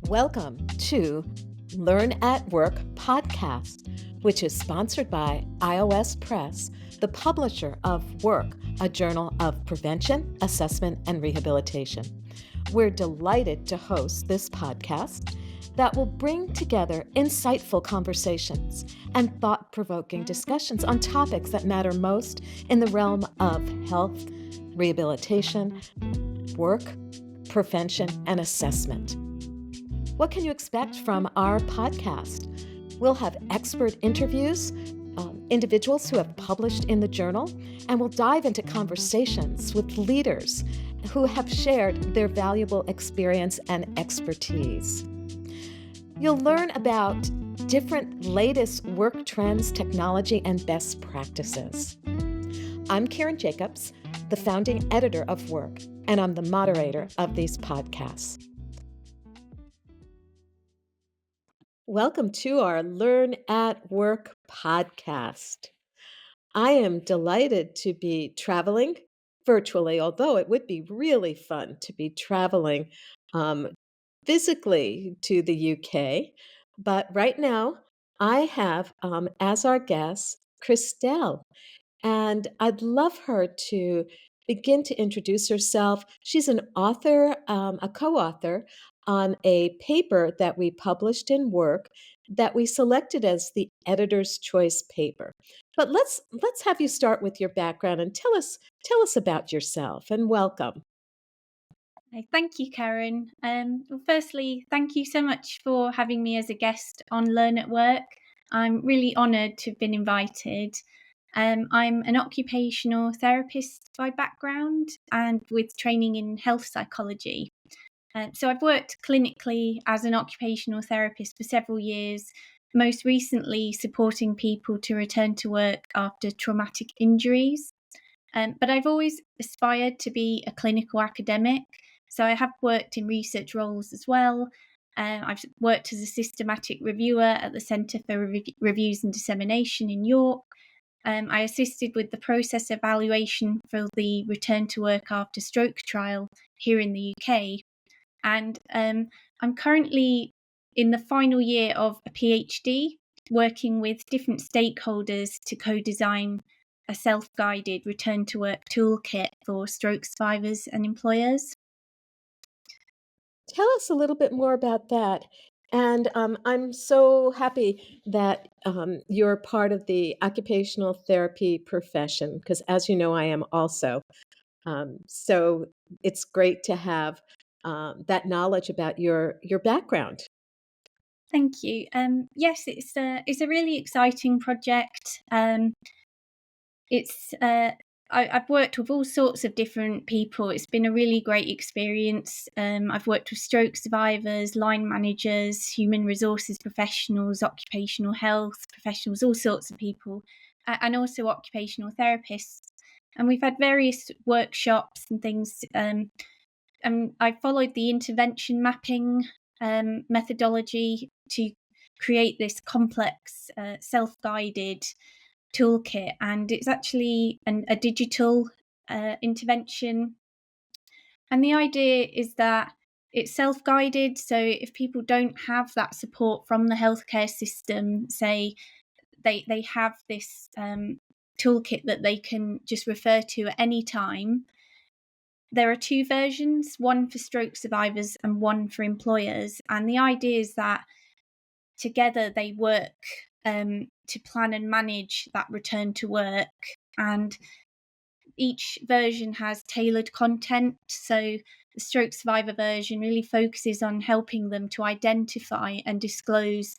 Welcome to Learn at Work podcast, which is sponsored by iOS Press, the publisher of Work, a journal of prevention, assessment, and rehabilitation. We're delighted to host this podcast that will bring together insightful conversations and thought-provoking discussions on topics that matter most in the realm of health, rehabilitation, work, prevention, and assessment. What can you expect from our podcast? We'll have expert interviews, individuals who have published in the journal, and we'll dive into conversations with leaders who have shared their valuable experience and expertise. You'll learn about different latest work trends, technology, and best practices. I'm Karen Jacobs, the founding editor of Work, and I'm the moderator of these podcasts. Welcome to our Learn at Work podcast. I am delighted to be traveling virtually, although it would be really fun to be traveling physically to the UK. But right now, I have as our guest Kristelle, and I'd love her to begin to introduce herself. She's an author, a co author on a paper that we published in Work that we selected as the editor's choice paper. But let's have you start with your background and tell us about yourself, and welcome. Thank you, Karen. Firstly, thank you so much for having me as a guest on Learn at Work. I'm really honoured to have been invited. I'm an occupational therapist by background and with training in health psychology. So I've worked clinically as an occupational therapist for several years, most recently supporting people to return to work after traumatic injuries. But I've always aspired to be a clinical academic. So I have worked in research roles as well. I've worked as a systematic reviewer at the Centre for Reviews and Dissemination in York. I assisted with the process evaluation for the Return to Work After Stroke trial here in the UK. And I'm currently in the final year of a PhD, working with different stakeholders to co-design a self-guided return to work toolkit for stroke survivors and employers. Tell us a little bit more about that. And I'm so happy that you're part of the occupational therapy profession, because as you know, I am also. So it's great to have that knowledge about your background. Thank you. Yes, it's a really exciting project. It's I've worked with all sorts of different people. It's been a really great experience. I've worked with stroke survivors, line managers, human resources professionals, occupational health professionals, all sorts of people, and also occupational therapists. And we've had various workshops and things. And I followed the intervention mapping methodology to create this complex self-guided toolkit, and it's actually a digital intervention. And the idea is that it's self-guided, so if people don't have that support from the healthcare system, say they have this toolkit that they can just refer to at any time. There are two versions, one for stroke survivors and one for employers, and the idea is that together they work to plan and manage that return to work. And each version has tailored content. So the stroke survivor version really focuses on helping them to identify and disclose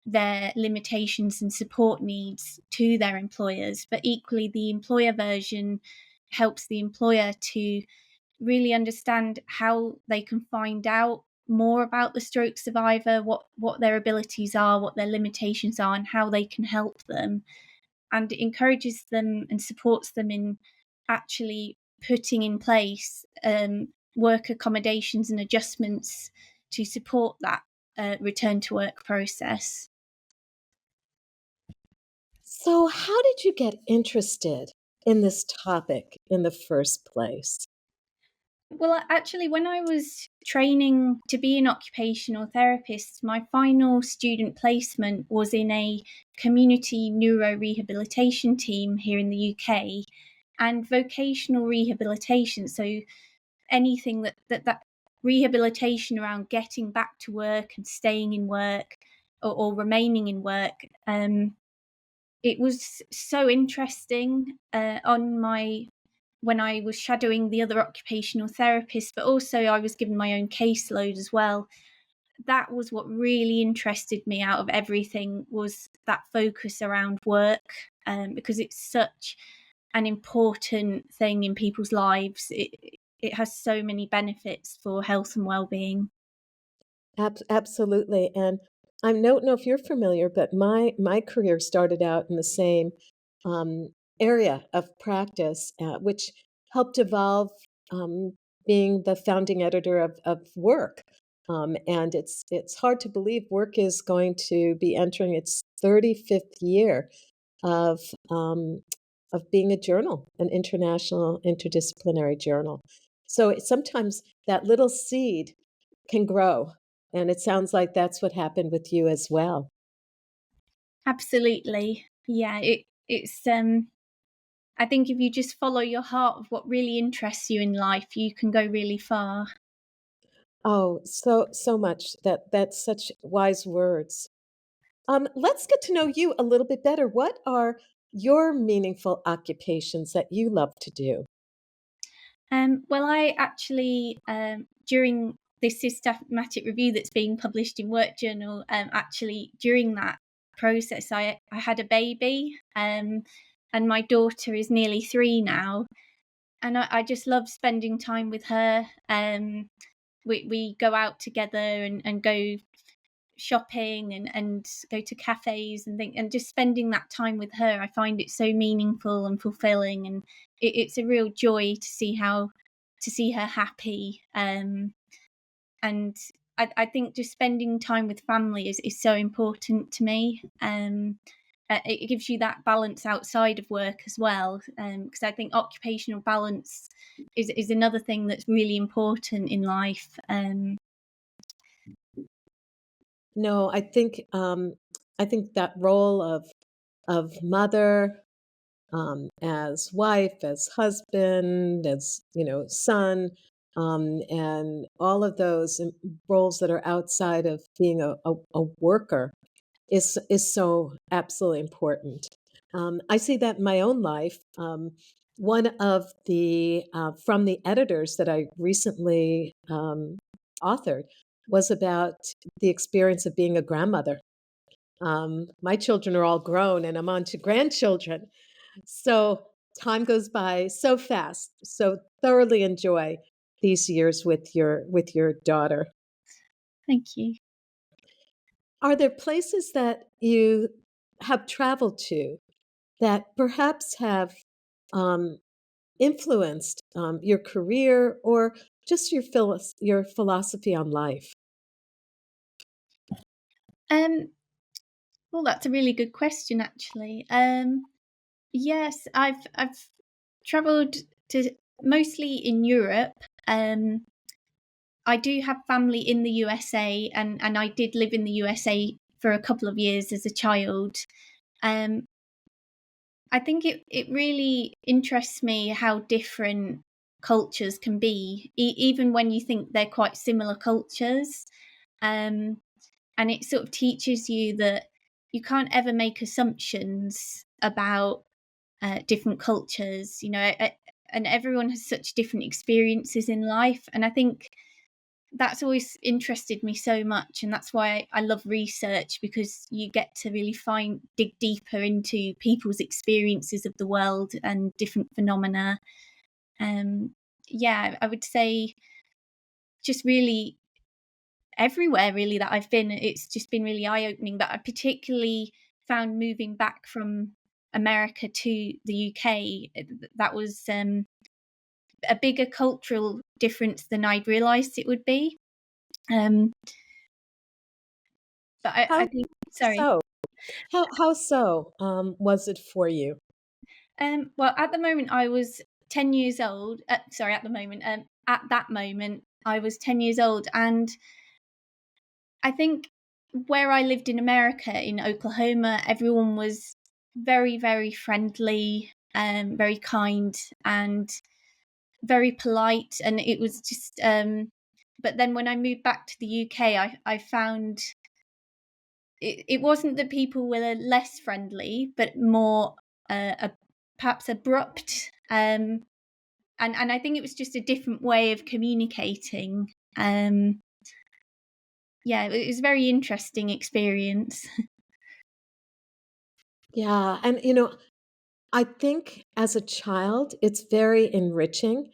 their limitations and support needs to their employers. But equally, the employer version helps the employer to really understand how they can find out more about the stroke survivor, what their abilities are, what their limitations are, and how they can help them. And it encourages them and supports them in actually putting in place work accommodations and adjustments to support that return to work process. So, how did you get interested in this topic in the first place? Well, actually, when I was training to be an occupational therapist, my final student placement was in a community neuro rehabilitation team here in the UK, and vocational rehabilitation. So anything that rehabilitation around getting back to work and staying in work, or remaining in work. It was so interesting on my when I was shadowing the other occupational therapists, but also I was given my own caseload as well. That was what really interested me out of everything, was that focus around work, because it's such an important thing in people's lives. It has so many benefits for health and well-being. Absolutely, and I don't know if you're familiar, but my career started out in the same, um, area of practice, which helped evolve, being the founding editor of Work, and it's hard to believe Work is going to be entering its 35th year of, um, of being a journal, an international interdisciplinary journal. So, sometimes that little seed can grow, and it sounds like that's what happened with you as well. Absolutely. Yeah, it's I think if you just follow your heart of what really interests you in life, you can go really far. Oh, so much. That's such wise words. Let's get to know you a little bit better. What are your meaningful occupations that you love to do? Well, I actually, during this systematic review that's being published in Work Journal, actually during that process, I had a baby, and my daughter is nearly 3 now, and I just love spending time with her. We go out together and go shopping and go to cafes and think, and just spending that time with her, I find it so meaningful and fulfilling, and it's a real joy to see her happy. And I think just spending time with family is so important to me. It gives you that balance outside of work as well, because I think occupational balance is another thing that's really important in life. No, I think that role of mother, as wife, as husband, as, son, and all of those roles that are outside of being a worker is so absolutely important. I see that in my own life. One of the from the editors that I recently authored was about the experience of being a grandmother. My children are all grown, and I'm on to grandchildren, so time goes by so fast. So thoroughly enjoy these years with your daughter. Thank you. Are there places that you have traveled to that perhaps have um, influenced your career or just your philosophy on life? Um, well, that's a really good question, actually. Yes, I've travelled to mostly in Europe. Um, I do have family in the USA, and I did live in the USA for a couple of years as a child. Um, I think it really interests me how different cultures can be, even when you think they're quite similar cultures. Um, and it sort of teaches you that you can't ever make assumptions about different cultures, and everyone has such different experiences in life. And I think that's always interested me so much, and that's why I love research, because you get to really dig deeper into people's experiences of the world and different phenomena. Um, yeah, I would say just really everywhere really that I've been, it's just been really eye opening. But I particularly found moving back from America to the UK, that was a bigger cultural difference than I'd realised it would be. Um, but I How think, sorry. so? How so? Was it for you? Well, at the moment, I was 10 years old. Sorry, at the moment, at that moment, I was 10 years old. And I think where I lived in America, in Oklahoma, everyone was very, very friendly, very kind, and very polite. And it was just, but then when I moved back to the UK, I found it wasn't that people were less friendly, but more perhaps abrupt. And I think it was just a different way of communicating. Yeah, it was a very interesting experience. Yeah, and I think as a child, it's very enriching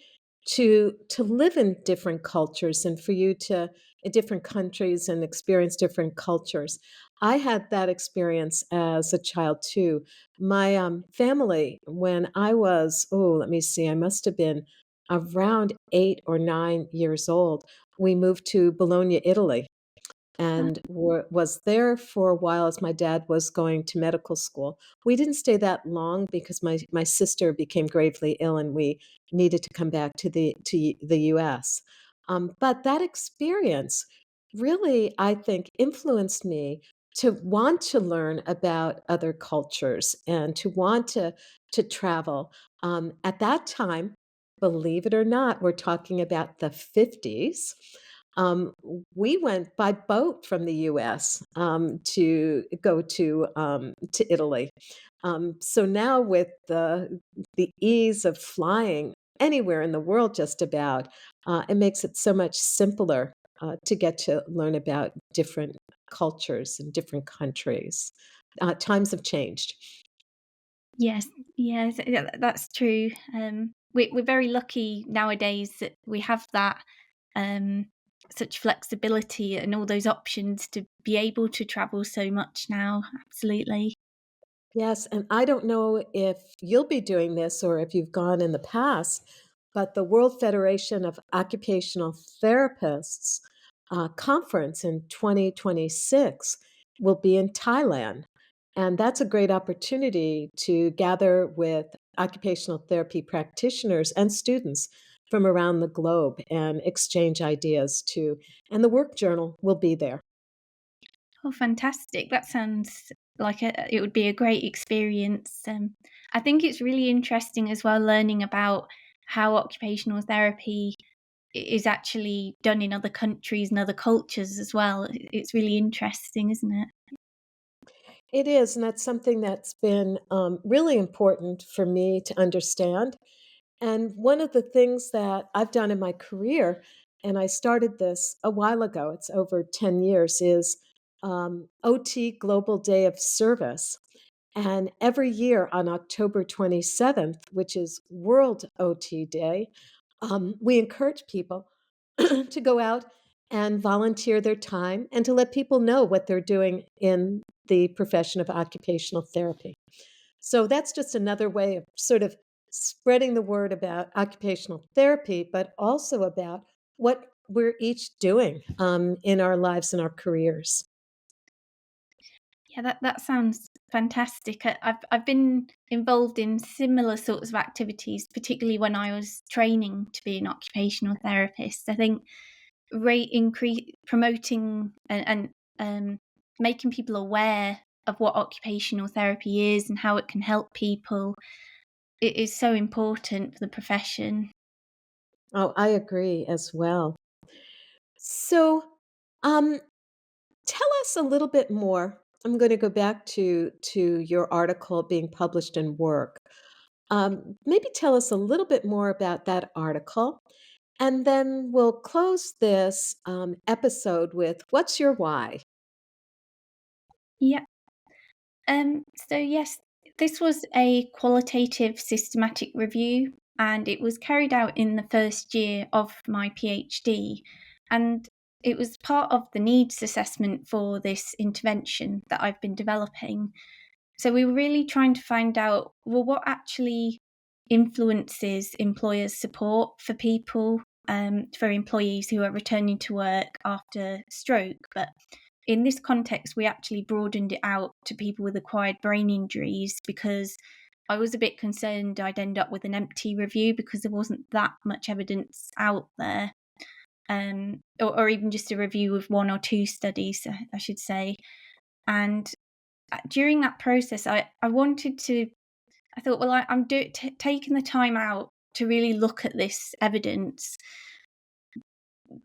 to live in different cultures and for you to in different countries and experience different cultures. I had that experience as a child too. My family, when I was, oh, let me see, I must have been around 8 or 9 years old, we moved to Bologna, Italy and was there for a while as my dad was going to medical school. We didn't stay that long because my sister became gravely ill and we needed to come back to the US. But that experience really, I think, influenced me to want to learn about other cultures and to want to travel. At that time, believe it or not, we're talking about the 50s. Um, we went by boat from the US to go to Italy. So now with the ease of flying anywhere in the world, just about, it makes it so much simpler to get to learn about different cultures and different countries. Times have changed. Yes, yes, yeah, that's true. We're very lucky nowadays that we have that um, such flexibility and all those options to be able to travel so much now. Absolutely. Yes, and I don't know if you'll be doing this or if you've gone in the past, but the World Federation of Occupational Therapists conference in 2026 will be in Thailand. And that's a great opportunity to gather with occupational therapy practitioners and students from around the globe and exchange ideas too. And the work journal will be there. Oh, fantastic! That sounds like it would be a great experience. I think it's really interesting as well learning about how occupational therapy is actually done in other countries and other cultures as well. It's really interesting, isn't it? It is, and that's something that's been really important for me to understand. And one of the things that I've done in my career, and I started this a while ago, it's over 10 years, is OT Global Day of Service. And every year on October 27th, which is World OT Day, we encourage people to go out and volunteer their time and to let people know what they're doing in the profession of occupational therapy. So that's just another way of sort of spreading the word about occupational therapy, but also about what we're each doing in our lives and our careers. Yeah, that sounds fantastic. I've been involved in similar sorts of activities, particularly when I was training to be an occupational therapist. I think rate increase promoting and making people aware of what occupational therapy is and how it can help people. It is so important for the profession. Oh, I agree as well. So, um, tell us a little bit more. I'm going to go back to your article being published in Work. Maybe tell us a little bit more about that article, and then we'll close this episode with what's your why? Yeah. So yes, this was a qualitative systematic review, and it was carried out in the first year of my PhD, and it was part of the needs assessment for this intervention that I've been developing. So we were really trying to find out, well, what actually influences employers' support for people, for employees who are returning to work after stroke. But in this context, we actually broadened it out to people with acquired brain injuries because I was a bit concerned I'd end up with an empty review because there wasn't that much evidence out there, or even just a review of 1 or 2 studies, I should say. And during that process, I thought, well, I'm taking the time out to really look at this evidence,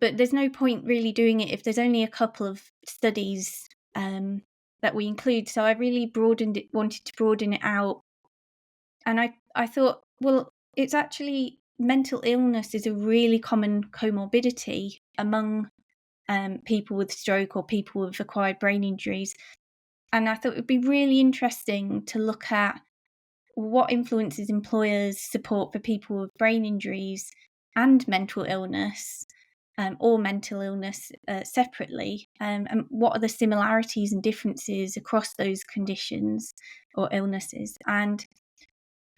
but there's no point really doing it if there's only a couple of studies that we include. So I really wanted to broaden it out. And I thought, well, it's actually mental illness is a really common comorbidity among people with stroke or people with acquired brain injuries. And I thought it would be really interesting to look at what influences employers' support for people with brain injuries and mental illness, or mental illness separately, and what are the similarities and differences across those conditions or illnesses. And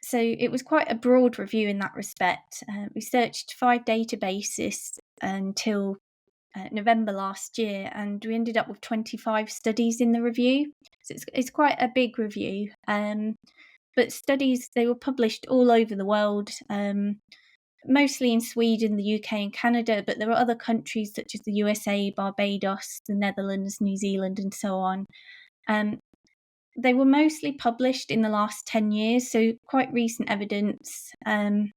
so it was quite a broad review in that respect. We searched 5 databases until November last year, and we ended up with 25 studies in the review. So it's quite a big review. But studies, they were published all over the world, mostly in Sweden, the UK and Canada, but there were other countries such as the USA, Barbados, the Netherlands, New Zealand, and so on. They were mostly published in the last 10 years, so quite recent evidence. And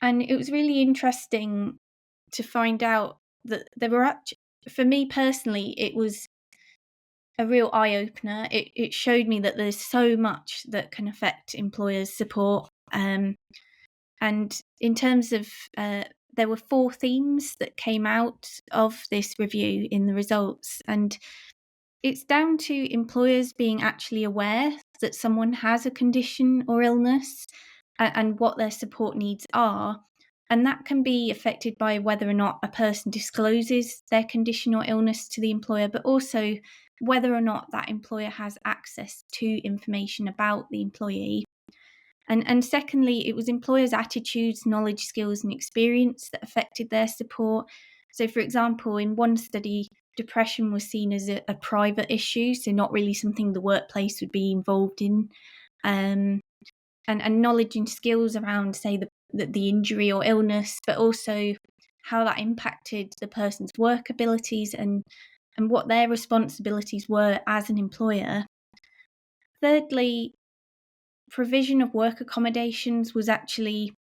it was really interesting to find out that there were actually, for me personally, it was a real eye-opener. It showed me that there's so much that can affect employers' support. And in terms of, there were 4 themes that came out of this review in the results. And it's down to employers being actually aware that someone has a condition or illness and what their support needs are. And that can be affected by whether or not a person discloses their condition or illness to the employer, but also whether or not that employer has access to information about the employee. And secondly, it was employers' attitudes, knowledge, skills, and experience that affected their support. So, for example, in one study, depression was seen as a private issue, so not really something the workplace would be involved in. And knowledge and skills around, say, the injury or illness, but also how that impacted the person's work abilities and what their responsibilities were as an employer. Thirdly, provision of work accommodations was actually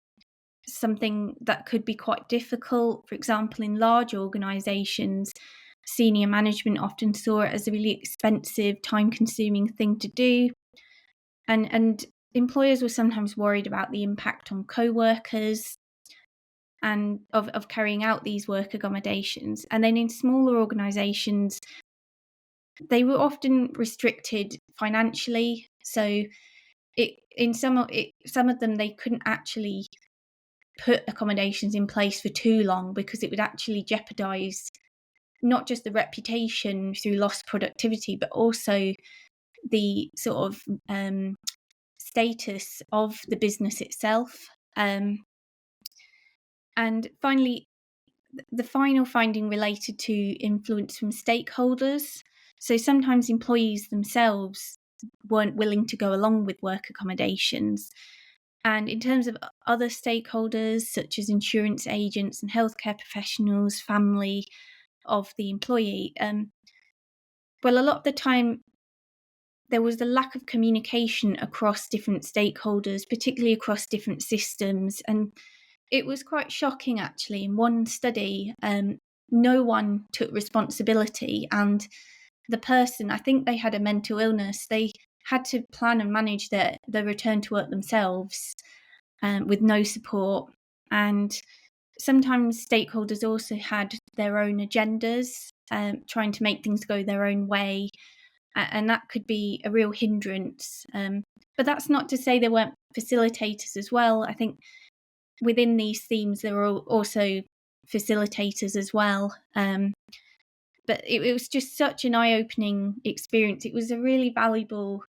something that could be quite difficult. For example, in large organisations, senior management often saw it as a really expensive, time-consuming thing to do. And employers were sometimes worried about the impact on co-workers and of carrying out these work accommodations. And then in smaller organisations, they were often restricted financially. So some of them, they couldn't actually put accommodations in place for too long because it would actually jeopardise not just the reputation through lost productivity, but also the sort of status of the business itself. And finally, the final finding related to influence from stakeholders. So sometimes employees themselves weren't willing to go along with work accommodations. And in terms of other stakeholders, such as insurance agents and healthcare professionals, family of the employee, well, a lot of the time there was a lack of communication across different stakeholders, particularly across different systems. And it was quite shocking, actually. In one study, no one took responsibility, and the person, I think they had a mental illness, they had to plan and manage their return to work themselves with no support. And sometimes stakeholders also had their own agendas, trying to make things go their own way, and that could be a real hindrance. But that's not to say there weren't facilitators as well. I think within these themes there were also facilitators as well. But it was just such an eye-opening experience. It was a really valuable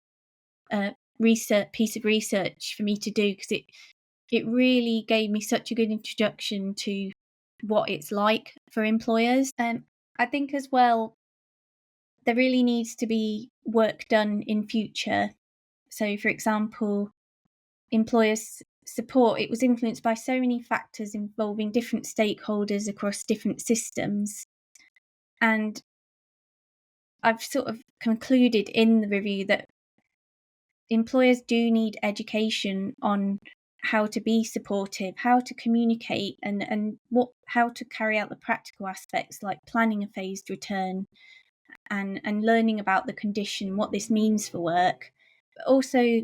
piece of research for me to do, because it really gave me such a good introduction to what it's like for employers. I think as well, there really needs to be work done in future So, for example, employers' support, it was influenced by so many factors involving different stakeholders across different systems. And I've sort of concluded in the review that employers do need education on how to be supportive, how to communicate, and how to carry out the practical aspects like planning a phased return and learning about the condition, what this means for work. But also,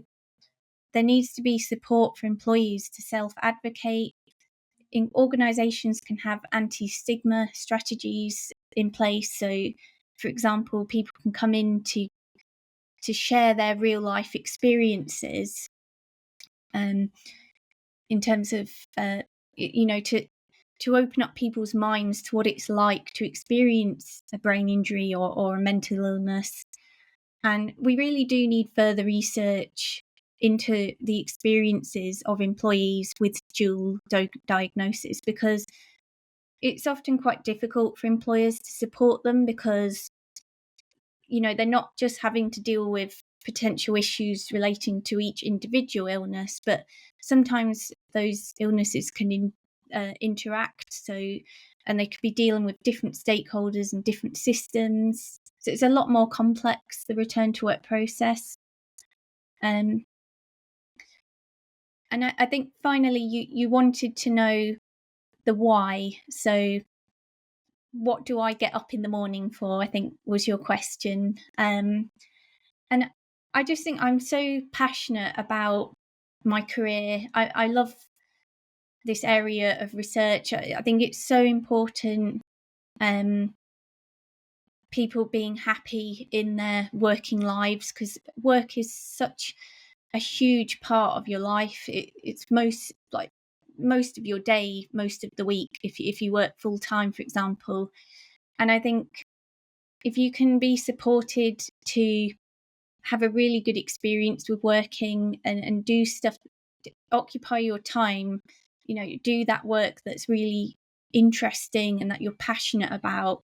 there needs to be support for employees to self-advocate. Organisations can have anti-stigma strategies in place. So, for example, people can come in to share their real life experiences, in terms of to open up people's minds to what it's like to experience a brain injury or a mental illness. And we really do need further research into the experiences of employees with dual diagnosis, because it's often quite difficult for employers to support them, because they're not just having to deal with potential issues relating to each individual illness, but sometimes those illnesses can interact. And they could be dealing with different stakeholders and different systems. So it's a lot more complex, the return to work process. And I think finally you wanted to know the why. So what do I get up in the morning for, I think was your question. And I just think I'm so passionate about my career. I love this area of research. I think it's so important, people being happy in their working lives, because work is such a huge part of your life. It's most of your day, most of the week, if you work full time, for example. And I think if you can be supported to have a really good experience with working and do stuff, occupy your time, do that work that's really interesting and that you're passionate about,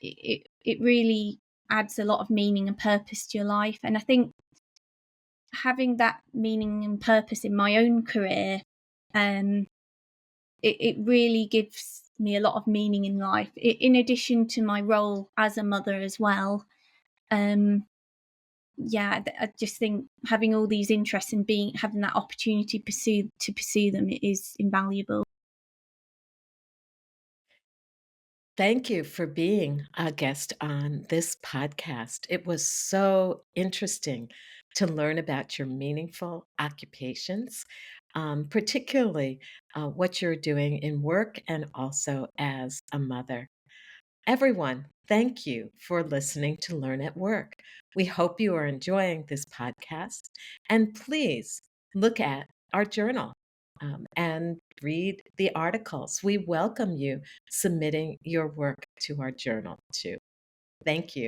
it really adds a lot of meaning and purpose to your life. And I think having that meaning and purpose in my own career, it really gives me a lot of meaning in life, in addition to my role as a mother as well. I just think having all these interests and having that opportunity to pursue them is invaluable. Thank you for being a guest on this podcast. It was so interesting to learn about your meaningful occupations, particularly what you're doing in work and also as a mother. Everyone, thank you for listening to Learn at Work. We hope you are enjoying this podcast, and please look at our journal, and read the articles. We welcome you submitting your work to our journal too. Thank you.